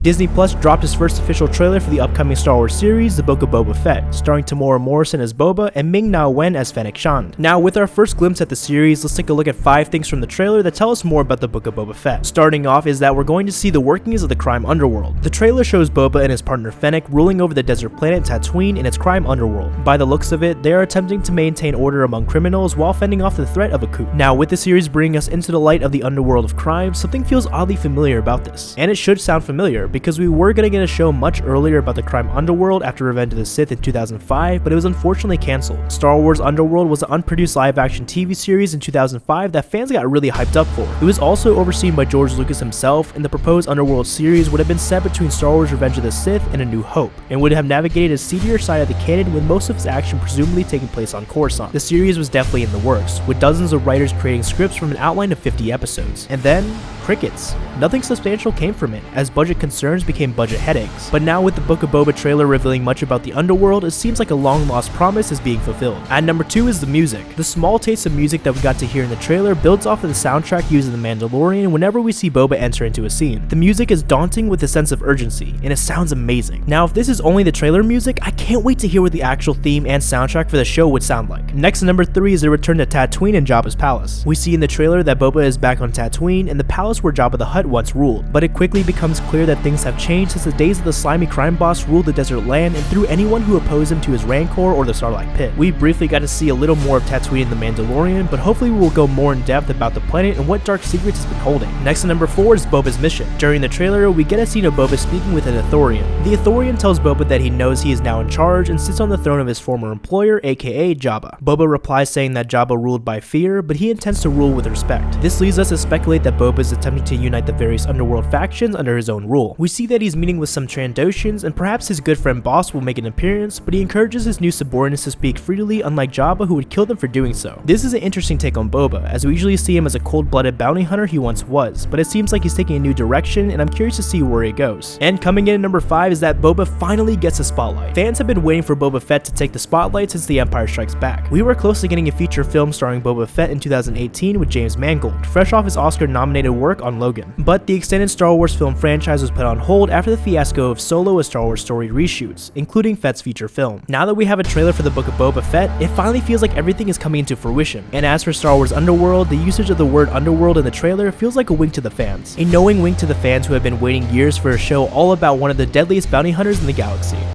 Disney Plus dropped its first official trailer for the upcoming Star Wars series, The Book of Boba Fett, starring Temuera Morrison as Boba and Ming-Na Wen as Fennec Shand. Now, with our first glimpse at the series, let's take a look at 5 things from the trailer that tell us more about the Book of Boba Fett. Starting off is that we're going to see the workings of the crime underworld. The trailer shows Boba and his partner Fennec ruling over the desert planet Tatooine in its crime underworld. By the looks of it, they are attempting to maintain order among criminals while fending off the threat of a coup. Now, with the series bringing us into the light of the underworld of crime, something feels oddly familiar about this. And it should sound familiar, because we were going to get a show much earlier about the crime underworld after Revenge of the Sith in 2005, but it was unfortunately cancelled. Star Wars Underworld was an unproduced live-action TV series in 2005 that fans got really hyped up for. It was also overseen by George Lucas himself, and the proposed Underworld series would have been set between Star Wars Revenge of the Sith and A New Hope, and would have navigated a seedier side of the canon with most of its action presumably taking place on Coruscant. The series was definitely in the works, with dozens of writers creating scripts from an outline of 50 episodes. And then, crickets. Nothing substantial came from it, as budget concerns became budget headaches. But now with the Book of Boba trailer revealing much about the underworld, it seems like a long-lost promise is being fulfilled. At number 2 is the music. The small taste of music that we got to hear in the trailer builds off of the soundtrack used in The Mandalorian whenever we see Boba enter into a scene. The music is daunting with a sense of urgency, and it sounds amazing. Now, if this is only the trailer music, I can't wait to hear what the actual theme and soundtrack for the show would sound like. Next at number 3 is the return to Tatooine and Jabba's palace. We see in the trailer that Boba is back on Tatooine and the palace where Jabba the Hutt once ruled, but it quickly becomes clear that things have changed since the days of the slimy crime boss ruled the desert land and threw anyone who opposed him to his Rancor or the Sarlacc pit. We briefly got to see a little more of Tatooine in The Mandalorian, but hopefully we will go more in depth about the planet and what dark secrets it's been holding. Next at number 4 is Boba's mission. During the trailer, we get a scene of Boba speaking with an Ithorian. The Ithorian tells Boba that he knows he is now in charge and sits on the throne of his former employer, aka Jabba. Boba replies saying that Jabba ruled by fear, but he intends to rule with respect. This leads us to speculate that Boba is attempting to unite the various underworld factions under his own rule. We see that he's meeting with some Trandoshans, and perhaps his good friend Boss will make an appearance, but he encourages his new subordinates to speak freely, unlike Jabba, who would kill them for doing so. This is an interesting take on Boba, as we usually see him as a cold-blooded bounty hunter he once was, but it seems like he's taking a new direction, and I'm curious to see where he goes. And coming in at number 5 is that Boba finally gets a spotlight. Fans have been waiting for Boba Fett to take the spotlight since The Empire Strikes Back. We were close to getting a feature film starring Boba Fett in 2018 with James Mangold, fresh off his Oscar-nominated work on Logan. But the extended Star Wars film franchise was put on hold after the fiasco of Solo: A Star Wars Story reshoots, including Fett's feature film. Now that we have a trailer for the Book of Boba Fett, it finally feels like everything is coming into fruition. And as for Star Wars Underworld, the usage of the word underworld in the trailer feels like a wink to the fans. A knowing wink to the fans who have been waiting years for a show all about one of the deadliest bounty hunters in the galaxy.